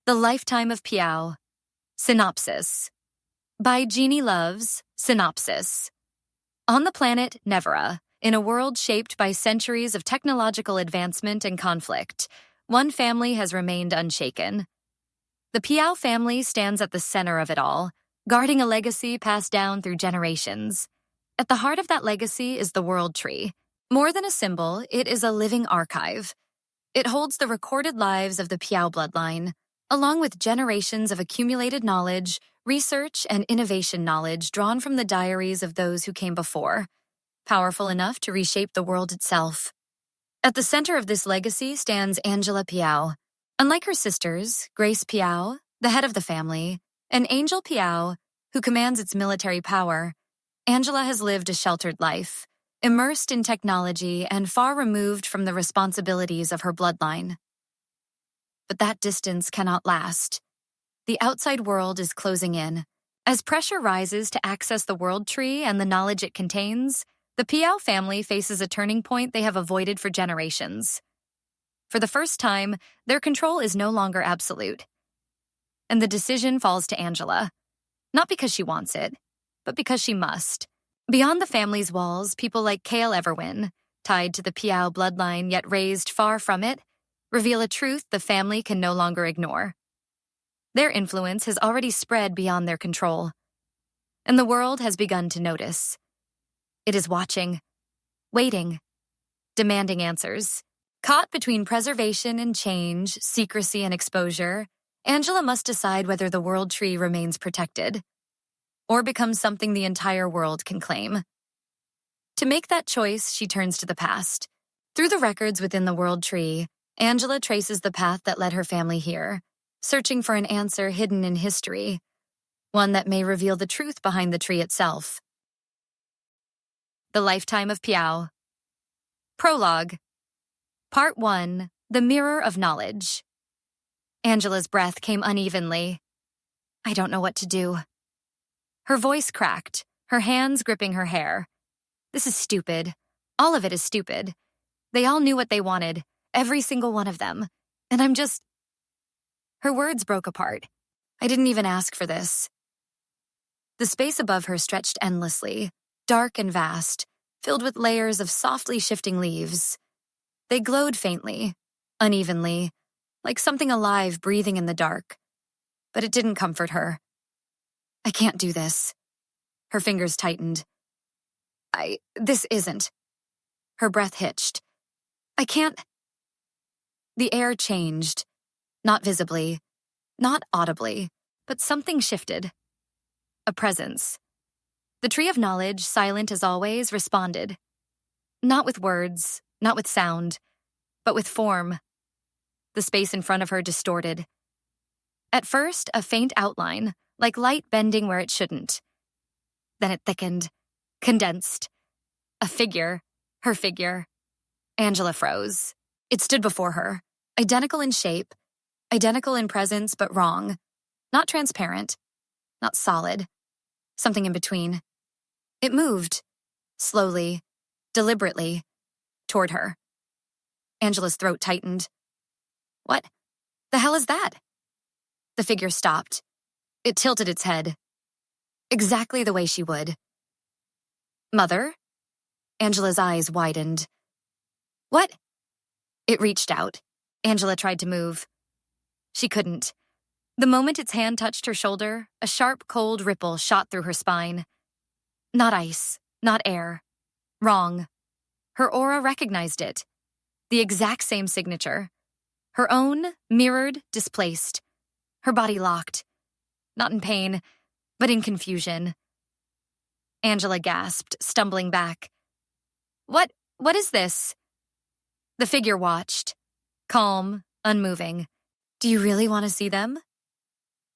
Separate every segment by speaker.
Speaker 1: The Lifetime of Piao. Synopsis. By Jeannie Loves. Synopsis. On the planet Nevera, in a world shaped by centuries of technological advancement and conflict, one family has remained unshaken. The Piao family stands at the center of it all, guarding a legacy passed down through generations. At the heart of that legacy is the World Tree. More than a symbol, it is a living archive. It holds the recorded lives of the Piao bloodline, along with generations of accumulated knowledge, research, and innovation knowledge drawn from the diaries of those who came before, powerful enough to reshape the world itself. At the center of this legacy stands Angela Piao. Unlike her sisters, Grace Piao, the head of the family, and Angel Piao, who commands its military power, Angela has lived a sheltered life, immersed in technology and far removed from the responsibilities of her bloodline. But that distance cannot last. The outside world is closing in. As pressure rises to access the World Tree and the knowledge it contains, the Piao family faces a turning point they have avoided for generations. For the first time, their control is no longer absolute. And the decision falls to Angela. Not because she wants it, but because she must. Beyond the family's walls, people like Cale Everwin, tied to the Piao bloodline yet raised far from it, reveal a truth the family can no longer ignore. Their influence has already spread beyond their control, and the world has begun to notice. It is watching, waiting, demanding answers. Caught between preservation and change, secrecy and exposure, Angela must decide whether the World Tree remains protected or becomes something the entire world can claim. To make that choice, she turns to the past. Through the records within the World Tree, Angela traces the path that led her family here, searching for an answer hidden in history, one that may reveal the truth behind the tree itself. The Lifetime of Piao. Prologue. Part 1. The Mirror of Knowledge. Angela's breath came unevenly. I don't know what to do. Her voice cracked, her hands gripping her hair. This is stupid. All of it is stupid. They all knew what they wanted, every single one of them. And I'm just... Her words broke apart. I didn't even ask for this. The space above her stretched endlessly, dark and vast, filled with layers of softly shifting leaves. They glowed faintly, unevenly, like something alive breathing in the dark. But it didn't comfort her. I can't do this. Her fingers tightened. This isn't. Her breath hitched. I can't. The air changed. Not visibly, not audibly, but something shifted. A presence. The Tree of Knowledge, silent as always, responded. Not with words, not with sound, but with form. The space in front of her distorted. At first, a faint outline, like light bending where it shouldn't. Then it thickened, condensed. A figure, her figure. Angela froze. It stood before her, identical in shape, identical in presence, but wrong. Not transparent, not solid. Something in between. It moved, slowly, deliberately, toward her. Angela's throat tightened. What the hell is that? The figure stopped. It tilted its head. Exactly the way she would. Mother? Angela's eyes widened. What? It reached out. Angela tried to move. She couldn't. The moment its hand touched her shoulder, a sharp, cold ripple shot through her spine. Not ice, not air. Wrong. Her aura recognized it. The exact same signature. Her own, mirrored, displaced. Her body locked. Not in pain, but in confusion. Angela gasped, stumbling back. What is this? The figure watched. Calm, unmoving. Do you really want to see them?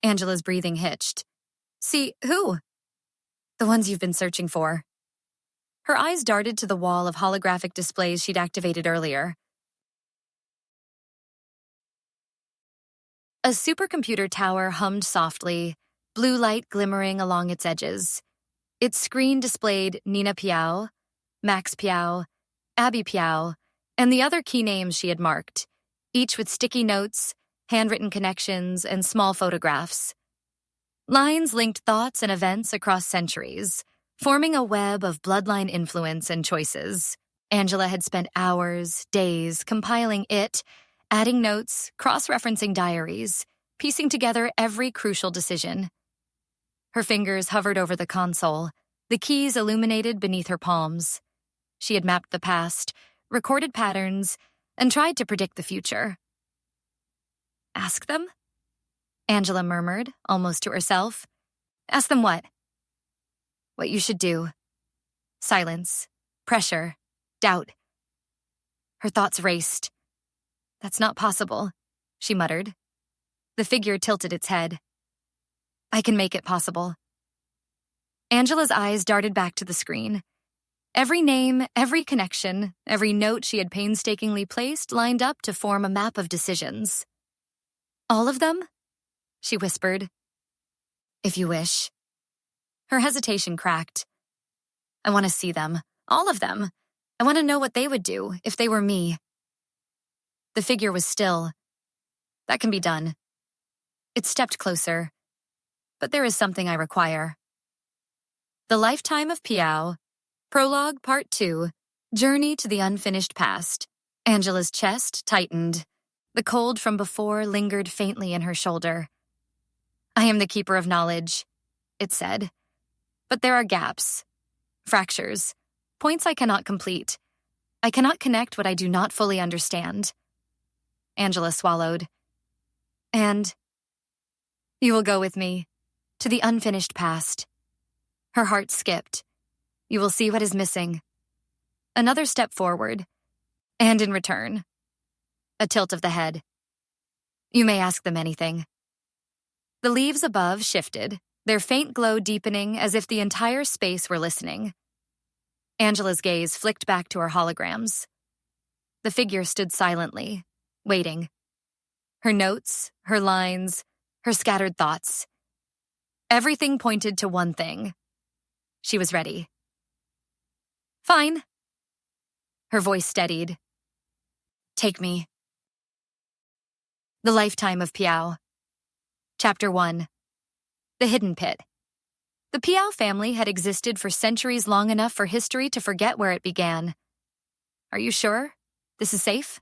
Speaker 1: Angela's breathing hitched. See who? The ones you've been searching for. Her eyes darted to the wall of holographic displays she'd activated earlier. A supercomputer tower hummed softly, blue light glimmering along its edges. Its screen displayed Nina Piao, Max Piao, Abby Piao, and the other key names she had marked, each with sticky notes, handwritten connections, and small photographs. Lines linked thoughts and events across centuries, forming a web of bloodline influence and choices. Angela had spent hours, days, compiling it, adding notes, cross-referencing diaries, piecing together every crucial decision. Her fingers hovered over the console, the keys illuminated beneath her palms. She had mapped the past, recorded patterns, and tried to predict the future. Ask them? Angela murmured, almost to herself. Ask them what? What you should do. Silence, pressure, doubt. Her thoughts raced. That's not possible, she muttered. The figure tilted its head. I can make it possible. Angela's eyes darted back to the screen. Every name, every connection, every note she had painstakingly placed lined up to form a map of decisions. All of them? She whispered. If you wish. Her hesitation cracked. I want to see them. All of them. I want to know what they would do if they were me. The figure was still. That can be done. It stepped closer. But there is something I require. The Lifetime of Piao, Prologue Part 2, Journey to the Unfinished Past. Angela's chest tightened. The cold from before lingered faintly in her shoulder. I am the keeper of knowledge, it said. But there are gaps, fractures, points I cannot complete. I cannot connect what I do not fully understand. Angela swallowed. And you will go with me to the unfinished past. Her heart skipped. You will see what is missing. Another step forward. And in return, a tilt of the head. You may ask them anything. The leaves above shifted, their faint glow deepening as if the entire space were listening. Angela's gaze flicked back to her holograms. The figure stood silently, waiting. Her notes, her lines, her scattered thoughts. Everything pointed to one thing. She was ready. Fine. Her voice steadied. Take me. The Lifetime of Piao. Chapter 1. The Hidden Pit. The Piao family had existed for centuries long enough for history to forget where it began. Are you sure? This is safe?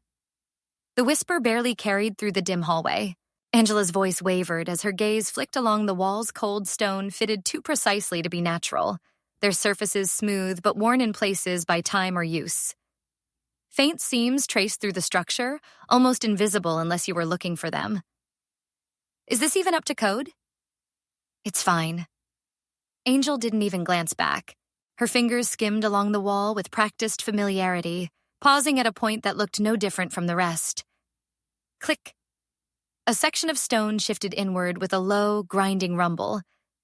Speaker 1: The whisper barely carried through the dim hallway. Angela's voice wavered as her gaze flicked along the walls' cold stone fitted too precisely to be natural, their surfaces smooth but worn in places by time or use. Faint seams traced through the structure, almost invisible unless you were looking for them. Is this even up to code? It's fine. Angel didn't even glance back. Her fingers skimmed along the wall with practiced familiarity, pausing at a point that looked no different from the rest. Click. A section of stone shifted inward with a low, grinding rumble,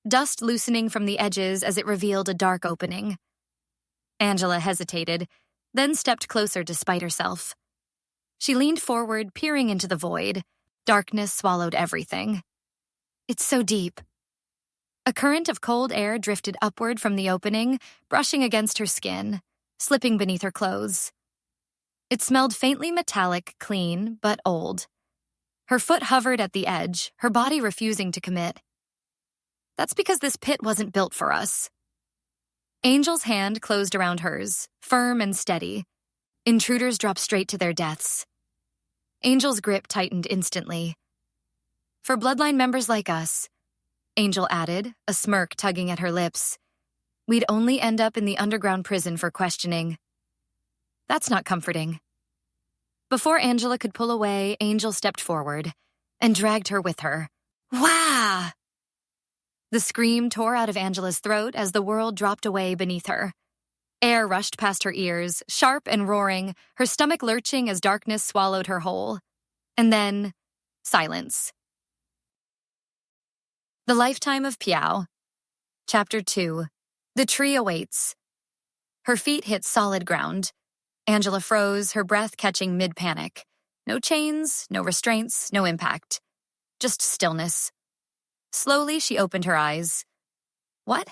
Speaker 1: dust loosening from the edges as it revealed a dark opening. Angela hesitated, then stepped closer despite herself. She leaned forward, peering into the void. Darkness swallowed everything. It's so deep. A current of cold air drifted upward from the opening, brushing against her skin, slipping beneath her clothes. It smelled faintly metallic, clean, but old. Her foot hovered at the edge, her body refusing to commit. That's because this pit wasn't built for us. Angel's hand closed around hers, firm and steady. Intruders dropped straight to their deaths. Angel's grip tightened instantly. For bloodline members like us, Angel added, a smirk tugging at her lips, we'd only end up in the underground prison for questioning. That's not comforting. Before Angela could pull away, Angel stepped forward and dragged her with her. Wah! The scream tore out of Angela's throat as the world dropped away beneath her. Air rushed past her ears, sharp and roaring, her stomach lurching as darkness swallowed her whole. And then, silence. The Lifetime of Piao. Chapter 2. The Tree Awaits. Her feet hit solid ground. Angela froze, her breath catching mid-panic. No chains, no restraints, no impact. Just stillness. Slowly, she opened her eyes. What?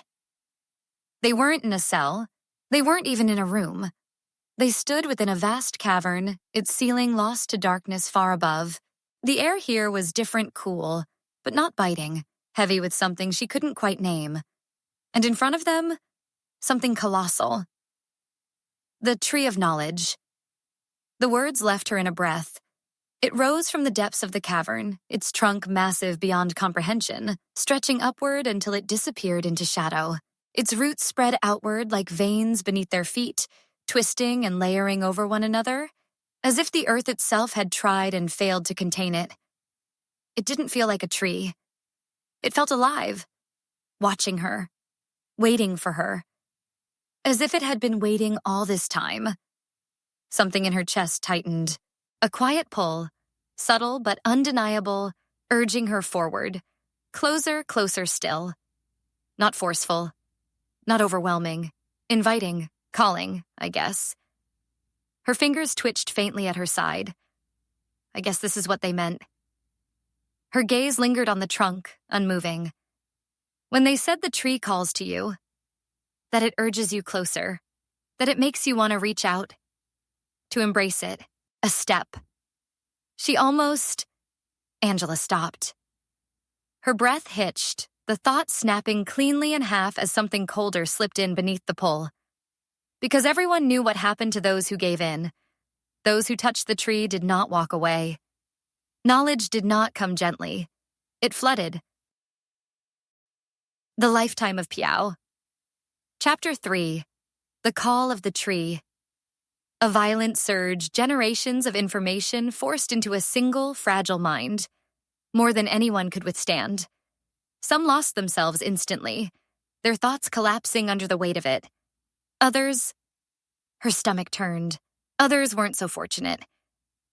Speaker 1: They weren't in a cell. They weren't even in a room. They stood within a vast cavern, its ceiling lost to darkness far above. The air here was different, cool, but not biting, heavy with something she couldn't quite name. And in front of them, something colossal. The Tree of Knowledge. The words left her in a breath. It rose from the depths of the cavern, its trunk massive beyond comprehension, stretching upward until it disappeared into shadow. Its roots spread outward like veins beneath their feet, twisting and layering over one another, as if the earth itself had tried and failed to contain it. It didn't feel like a tree. It felt alive, watching her, waiting for her, as if it had been waiting all this time. Something in her chest tightened. A quiet pull, subtle but undeniable, urging her forward. Closer, closer still. Not forceful. Not overwhelming. Inviting. Calling, I guess. Her fingers twitched faintly at her side. I guess this is what they meant. Her gaze lingered on the trunk, unmoving. When they said the tree calls to you, that it urges you closer, that it makes you want to reach out, to embrace it, a step. Angela stopped. Her breath hitched, the thought snapping cleanly in half as something colder slipped in beneath the pull. Because everyone knew what happened to those who gave in. Those who touched the tree did not walk away. Knowledge did not come gently. It flooded. The Lifetime of Piao. Chapter 3. The Call of the Tree. A violent surge, generations of information forced into a single, fragile mind. More than anyone could withstand. Some lost themselves instantly, their thoughts collapsing under the weight of it. Others, her stomach turned. Others weren't so fortunate.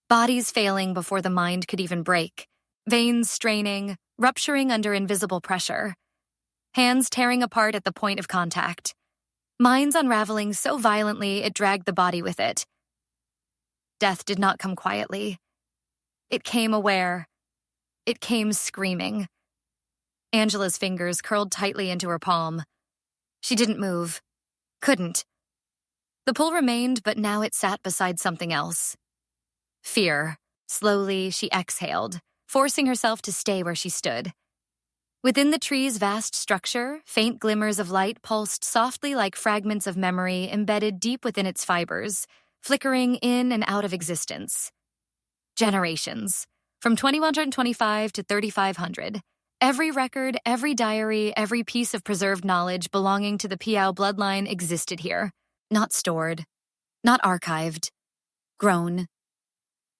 Speaker 1: Bodies failing before the mind could even break. Veins straining, rupturing under invisible pressure. Hands tearing apart at the point of contact. Minds unraveling so violently it dragged the body with it. Death did not come quietly. It came aware. It came screaming. Angela's fingers curled tightly into her palm. She didn't move. Couldn't. The pull remained, but now it sat beside something else. Fear. Slowly, she exhaled, forcing herself to stay where she stood. Within the tree's vast structure, faint glimmers of light pulsed softly like fragments of memory embedded deep within its fibers, flickering in and out of existence. Generations. From 2125 to 3500. Every record, every diary, every piece of preserved knowledge belonging to the Piao bloodline existed here. Not stored. Not archived. Grown.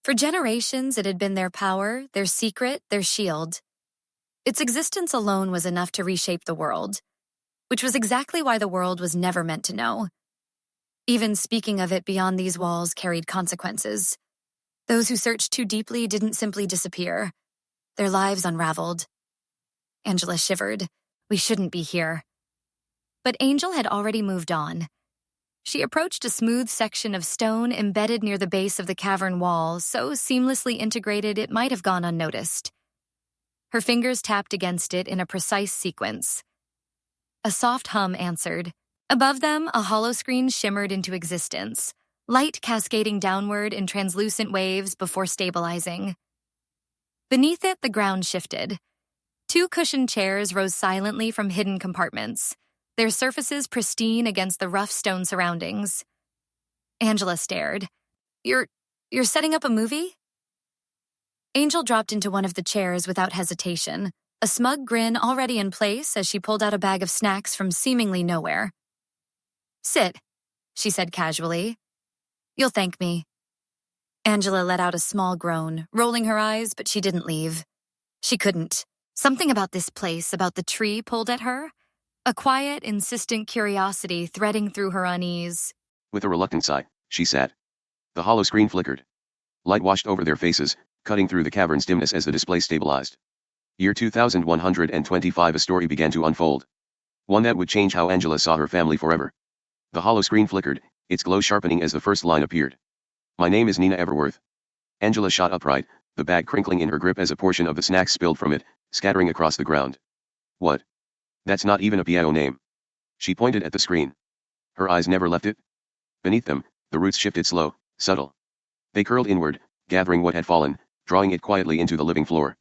Speaker 1: For generations, it had been their power, their secret, their shield. Its existence alone was enough to reshape the world, which was exactly why the world was never meant to know. Even speaking of it beyond these walls carried consequences. Those who searched too deeply didn't simply disappear. Their lives unraveled. Angela shivered. We shouldn't be here. But Angel had already moved on. She approached a smooth section of stone embedded near the base of the cavern wall, so seamlessly integrated it might have gone unnoticed. Her fingers tapped against it in a precise sequence. A soft hum answered. Above them, a hollow screen shimmered into existence, light cascading downward in translucent waves before stabilizing. Beneath it, the ground shifted. 2 cushioned chairs rose silently from hidden compartments, their surfaces pristine against the rough stone surroundings. Angela stared. You're setting up a movie? Angel dropped into one of the chairs without hesitation, a smug grin already in place as she pulled out a bag of snacks from seemingly nowhere. Sit, she said casually. You'll thank me. Angela let out a small groan, rolling her eyes, but she didn't leave. She couldn't. Something about this place, about the tree, pulled at her. A quiet, insistent curiosity threading through her unease.
Speaker 2: With a reluctant sigh, she sat. The hollow screen flickered. Light washed over their faces, cutting through the cavern's dimness as the display stabilized. Year 2125. A story began to unfold. One that would change how Angela saw her family forever. The hollow screen flickered, its glow sharpening as the first line appeared. My name is Nina Everworth. Angela shot upright, the bag crinkling in her grip as a portion of the snacks spilled from it, scattering across the ground. What? That's not even a Piao name. She pointed at the screen. Her eyes never left it. Beneath them, the roots shifted slow, subtle. They curled inward, gathering what had fallen, drawing it quietly into the living floor.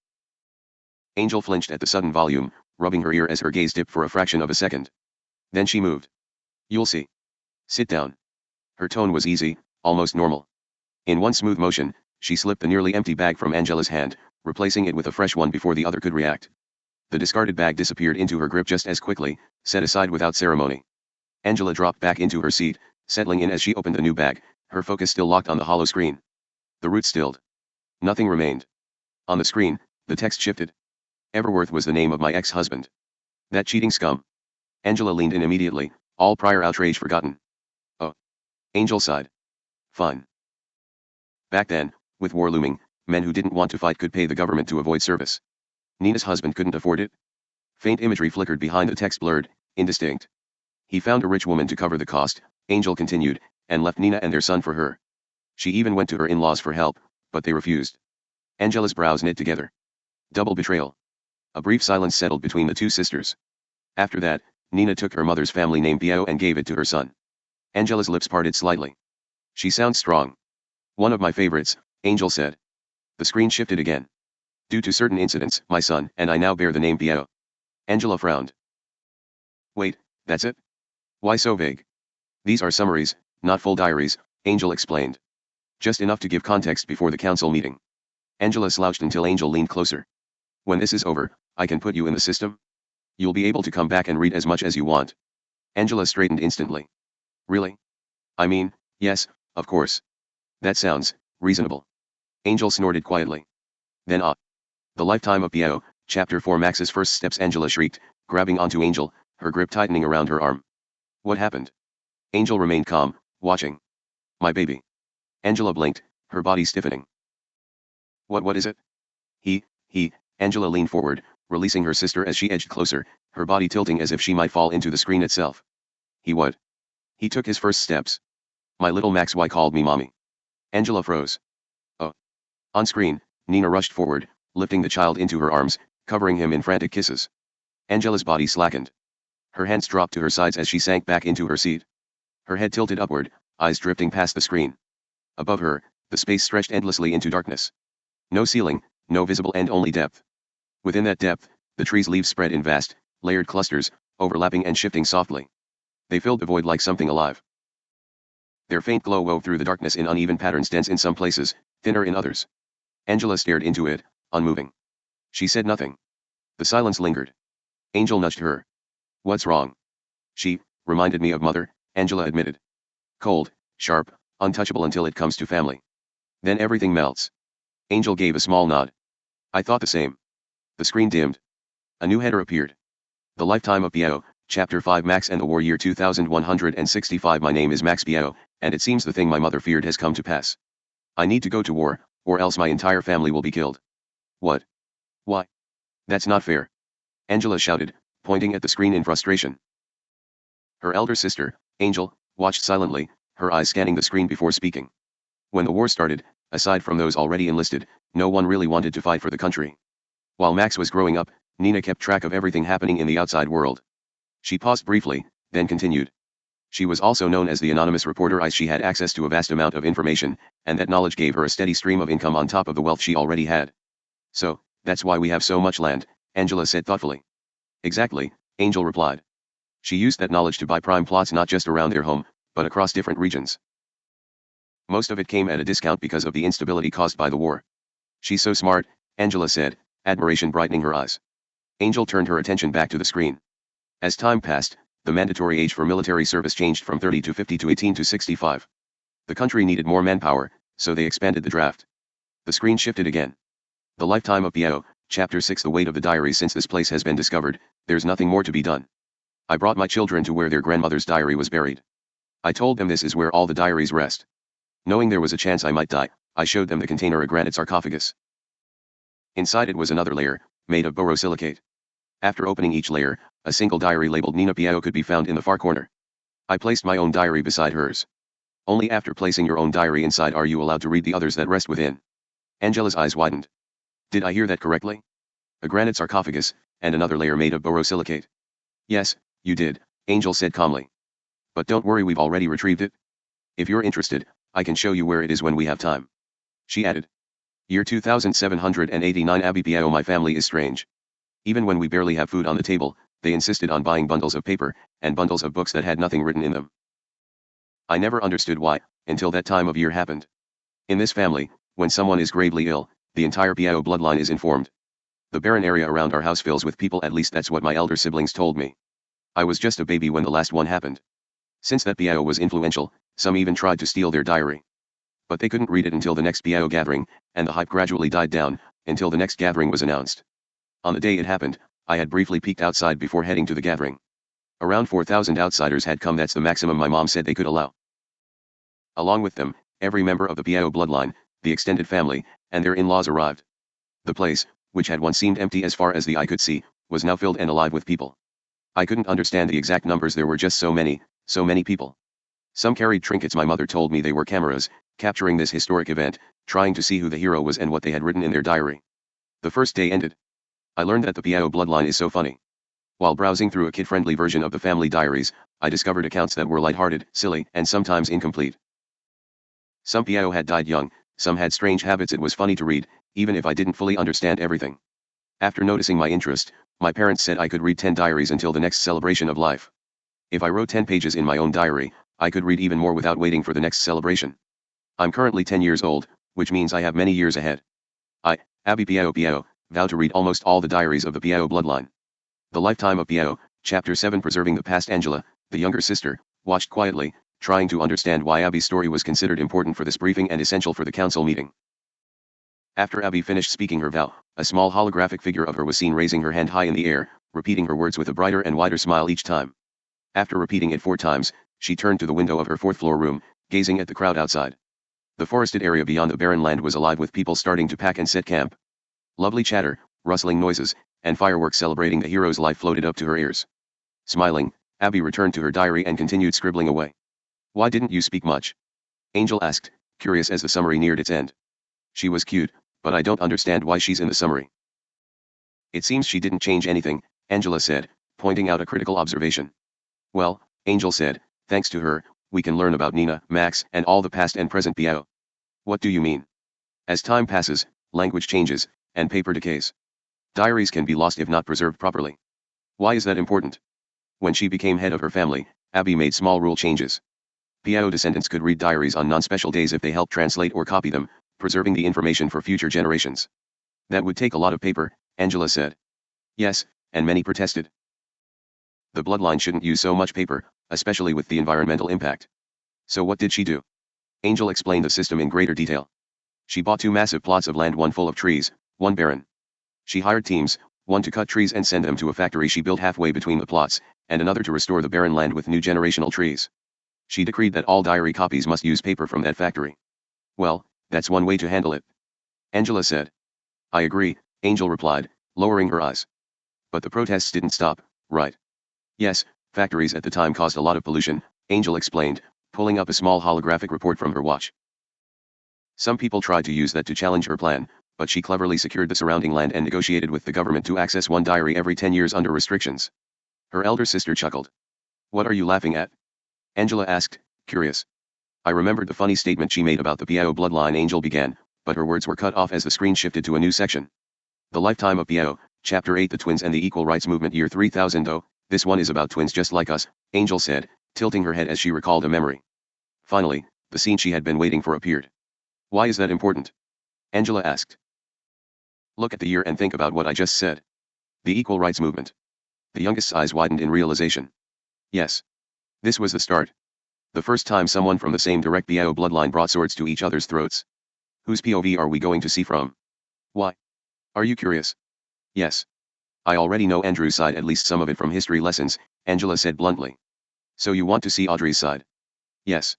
Speaker 2: Angel flinched at the sudden volume, rubbing her ear as her gaze dipped for a fraction of a second. Then she moved. You'll see. Sit down. Her tone was easy, almost normal. In one smooth motion, she slipped the nearly empty bag from Angela's hand, replacing it with a fresh one before the other could react. The discarded bag disappeared into her grip just as quickly, set aside without ceremony. Angela dropped back into her seat, settling in as she opened the new bag, her focus still locked on the hollow screen. The root stilled. Nothing remained. On the screen, the text shifted. Everworth was the name of my ex-husband. That cheating scum. Angela leaned in immediately, all prior outrage forgotten. Oh. Angel sighed. Fine. Back then, with war looming, men who didn't want to fight could pay the government to avoid service. Nina's husband couldn't afford it. Faint imagery flickered behind the text, blurred, indistinct. He found a rich woman to cover the cost, Angel continued, and left Nina and their son for her. She even went to her in-laws for help, but they refused. Angela's brows knit together. Double betrayal. A brief silence settled between the two sisters. After that, Nina took her mother's family name Piao and gave it to her son. Angela's lips parted slightly. She sounds strong. One of my favorites, Angel said. The screen shifted again. Due to certain incidents, my son and I now bear the name Piao. Angela frowned. Wait, that's it? Why so vague? These are summaries, not full diaries, Angel explained. Just enough to give context before the council meeting. Angela slouched until Angel leaned closer. When this is over, I can put you in the system? You'll be able to come back and read as much as you want. Angela straightened instantly. Really? I mean, yes, of course. That sounds reasonable. Angel snorted quietly. Then The Lifetime of Piao, Chapter 4 Max's First Steps. Angela shrieked, grabbing onto Angel, her grip tightening around her arm. What happened? Angel remained calm, watching. My baby. Angela blinked, her body stiffening. What is it? He, Angela leaned forward, releasing her sister as she edged closer, her body tilting as if she might fall into the screen itself. He what? He took his first steps. My little Max Y called me mommy. Angela froze. Oh. On screen, Nina rushed forward, lifting the child into her arms, covering him in frantic kisses. Angela's body slackened. Her hands dropped to her sides as she sank back into her seat. Her head tilted upward, eyes drifting past the screen. Above her, the space stretched endlessly into darkness. No ceiling, no visible end, only depth. Within that depth, the trees' leaves spread in vast, layered clusters, overlapping and shifting softly. They filled the void like something alive. Their faint glow wove through the darkness in uneven patterns, dense in some places, thinner in others. Angela stared into it, unmoving. She said nothing. The silence lingered. Angel nudged her. What's wrong? She reminded me of mother, Angela admitted. Cold, sharp, untouchable until it comes to family. Then everything melts. Angel gave a small nod. I thought the same. The screen dimmed. A new header appeared. The Lifetime of Piao, Chapter 5 Max and the War Year 2165. My name is Max Piao, and it seems the thing my mother feared has come to pass. I need to go to war, or else my entire family will be killed. What? Why? That's not fair. Angela shouted, pointing at the screen in frustration. Her elder sister, Angel, watched silently, her eyes scanning the screen before speaking. When the war started, aside from those already enlisted, no one really wanted to fight for the country. While Max was growing up, Nina kept track of everything happening in the outside world. She paused briefly, then continued. She was also known as the anonymous reporter, as she had access to a vast amount of information, and that knowledge gave her a steady stream of income on top of the wealth she already had. So, that's why we have so much land, Angela said thoughtfully. Exactly, Angel replied. She used that knowledge to buy prime plots not just around their home, but across different regions. Most of it came at a discount because of the instability caused by the war. She's so smart, Angela said, admiration brightening her eyes. Angel turned her attention back to the screen. As time passed, the mandatory age for military service changed from 30 to 50 to 18 to 65. The country needed more manpower, so they expanded the draft. The screen shifted again. The Lifetime of Piao, Chapter 6 The weight of the diary. Since this place has been discovered, there's nothing more to be done. I brought my children to where their grandmother's diary was buried. I told them this is where all the diaries rest. Knowing there was a chance I might die, I showed them the container, a granite sarcophagus. Inside it was another layer, made of borosilicate. After opening each layer, a single diary labeled Nina Piao could be found in the far corner. I placed my own diary beside hers. Only after placing your own diary inside are you allowed to read the others that rest within. Angela's eyes widened. Did I hear that correctly? A granite sarcophagus, and another layer made of borosilicate. Yes, you did, Angel said calmly. But don't worry, we've already retrieved it. If you're interested, I can show you where it is when we have time. She added. Year 2789 Abby Piao. My family is strange. Even when we barely have food on the table, they insisted on buying bundles of paper, and bundles of books that had nothing written in them. I never understood why, until that time of year happened. In this family, when someone is gravely ill, the entire Piao bloodline is informed. The barren area around our house fills with people, at least that's what my elder siblings told me. I was just a baby when the last one happened. Since that Piao was influential, some even tried to steal their diary. But they couldn't read it until the next Piao gathering, and the hype gradually died down, until the next gathering was announced. On the day it happened, I had briefly peeked outside before heading to the gathering. Around 4,000 outsiders had come. That's the maximum my mom said they could allow. Along with them, every member of the Piao bloodline, the extended family, and their in-laws arrived. The place, which had once seemed empty as far as the eye could see, was now filled and alive with people. I couldn't understand the exact numbers. There were just so many people. Some carried trinkets. My mother told me they were cameras, capturing this historic event, trying to see who the hero was and what they had written in their diary. The first day ended. I learned that the Piao bloodline is so funny. While browsing through a kid-friendly version of the family diaries, I discovered accounts that were lighthearted, silly, and sometimes incomplete. Some Piao had died young, some had strange habits. It was funny to read, even if I didn't fully understand everything. After noticing my interest, my parents said I could read 10 diaries until the next celebration of life. If I wrote 10 pages in my own diary, I could read even more without waiting for the next celebration. I'm currently 10 years old, which means I have many years ahead. I, Abby Piao, vow to read almost all the diaries of the Piao bloodline. The Lifetime of Piao, Chapter 7. Preserving the Past. Angela, the younger sister, watched quietly, trying to understand why Abby's story was considered important for this briefing and essential for the council meeting. After Abby finished speaking her vow, a small holographic figure of her was seen raising her hand high in the air, repeating her words with a brighter and wider smile each time. After repeating it 4 times, she turned to the window of her 4th-floor room, gazing at the crowd outside. The forested area beyond the barren land was alive with people starting to pack and set camp. Lovely chatter, rustling noises, and fireworks celebrating the hero's life floated up to her ears. Smiling, Abby returned to her diary and continued scribbling away. "Why didn't you speak much?" Angel asked, curious as the summary neared its end. "She was cute, but I don't understand why she's in the summary." "It seems she didn't change anything," Angela said, pointing out a critical observation. "Well," Angel said, "thanks to her, we can learn about Nina, Max, and all the past and present Piao." "What do you mean?" "As time passes, language changes, and paper decays. Diaries can be lost if not preserved properly." "Why is that important?" When she became head of her family, Abby made small rule changes. Piao descendants could read diaries on non-special days if they helped translate or copy them, preserving the information for future generations. "That would take a lot of paper," Angela said. "Yes, and many protested. The bloodline shouldn't use so much paper, especially with the environmental impact." "So what did she do?" Angel explained the system in greater detail. "She bought 2 massive plots of land, one full of trees, one barren. She hired teams, one to cut trees and send them to a factory she built halfway between the plots, and another to restore the barren land with new generational trees. She decreed that all diary copies must use paper from that factory." "Well, that's one way to handle it," Angela said. "I agree," Angel replied, lowering her eyes. "But the protests didn't stop, right?" "Yes, factories at the time caused a lot of pollution," Angel explained, pulling up a small holographic report from her watch. "Some people tried to use that to challenge her plan, but she cleverly secured the surrounding land and negotiated with the government to access one diary every 10 years under restrictions." Her elder sister chuckled. "What are you laughing at?" Angela asked, curious. "I remembered the funny statement she made about the Piao bloodline," Angel began, but her words were cut off as the screen shifted to a new section. "The Lifetime of Piao, Chapter 8. The Twins and the Equal Rights Movement. Year 3000. Oh, this one is about twins just like us," Angel said, tilting her head as she recalled a memory. Finally, the scene she had been waiting for appeared. "Why is that important?" Angela asked. "Look at the year and think about what I just said. The Equal Rights Movement." The youngest's eyes widened in realization. Yes. This was the start. The first time someone from the same direct Piao bloodline brought swords to each other's throats. Whose POV are we going to see from? Why? Are you curious? Yes. I already know Andrew's side, at least some of it from history lessons, Angela said bluntly. So you want to see Audrey's side? Yes.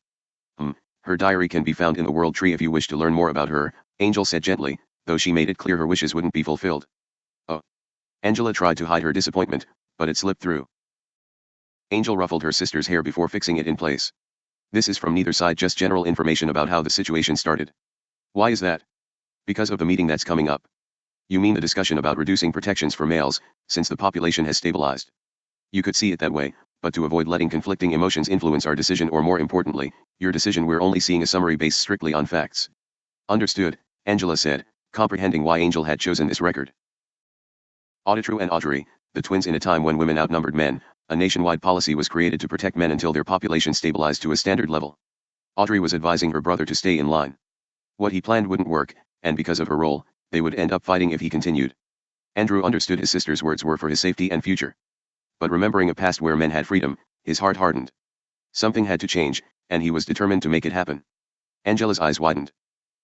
Speaker 2: Her diary can be found in the World Tree if you wish to learn more about her, Angel said gently, though she made it clear her wishes wouldn't be fulfilled. Oh. Angela tried to hide her disappointment, but it slipped through. Angel ruffled her sister's hair before fixing it in place. "This is from neither side, just general information about how the situation started." "Why is that?" "Because of the meeting that's coming up." "You mean the discussion about reducing protections for males, since the population has stabilized?" "You could see it that way, but to avoid letting conflicting emotions influence our decision, or more importantly, your decision, we're only seeing a summary based strictly on facts." "Understood," Angela said, comprehending why Angel had chosen this record. Auditru and Audrey, the twins. In a time when women outnumbered men, a nationwide policy was created to protect men until their population stabilized to a standard level. Audrey was advising her brother to stay in line. What he planned wouldn't work, and because of her role, they would end up fighting if he continued. Andrew understood his sister's words were for his safety and future. But remembering a past where men had freedom, his heart hardened. Something had to change, and he was determined to make it happen. Angela's eyes widened.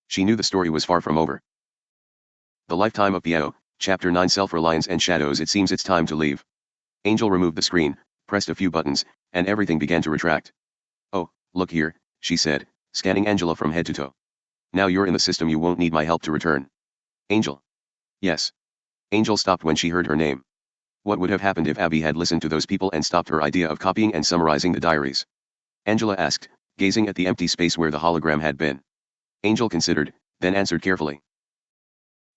Speaker 2: She knew the story was far from over. The Lifetime of Piao, Chapter 9, Self-Reliance and Shadows. It seems it's time to leave. Angel removed the screen, pressed a few buttons, and everything began to retract. Oh, look here, she said, scanning Angela from head to toe. Now you're in the system, you won't need my help to return. Angel. Yes. Angel stopped when she heard her name. What would have happened if Abby had listened to those people and stopped her idea of copying and summarizing the diaries? Angela asked, gazing at the empty space where the hologram had been. Angel considered, then answered carefully.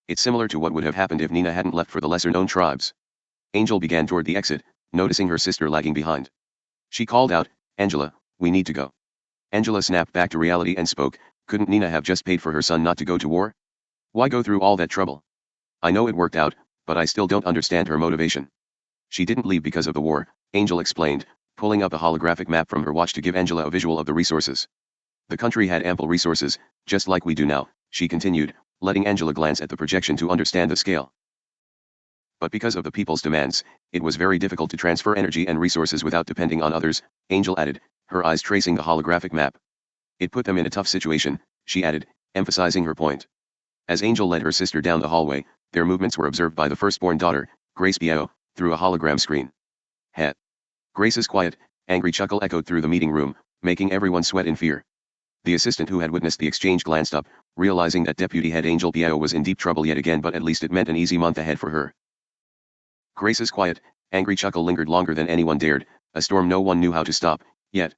Speaker 2: It's similar to what would have happened if Nina hadn't left for the lesser-known tribes. Angel began toward the exit, noticing her sister lagging behind. She called out, Angela, we need to go. Angela snapped back to reality and spoke, couldn't Nina have just paid for her son not to go to war? Why go through all that trouble? I know it worked out, but I still don't understand her motivation. She didn't leave because of the war, Angel explained, pulling up a holographic map from her watch to give Angela a visual of the resources. The country had ample resources, just like we do now, she continued, letting Angela glance at the projection to understand the scale. But because of the people's demands, it was very difficult to transfer energy and resources without depending on others, Angel added, her eyes tracing the holographic map. It put them in a tough situation, she added, emphasizing her point. As Angel led her sister down the hallway, their movements were observed by the firstborn daughter, Grace Piao, through a hologram screen. Heh. Grace's quiet, angry chuckle echoed through the meeting room, making everyone sweat in fear. The assistant who had witnessed the exchange glanced up, realizing that Deputy Head Angel Piao was in deep trouble yet again, but at least it meant an easy month ahead for her. Grace's quiet, angry chuckle lingered longer than anyone dared, a storm no one knew how to stop, yet,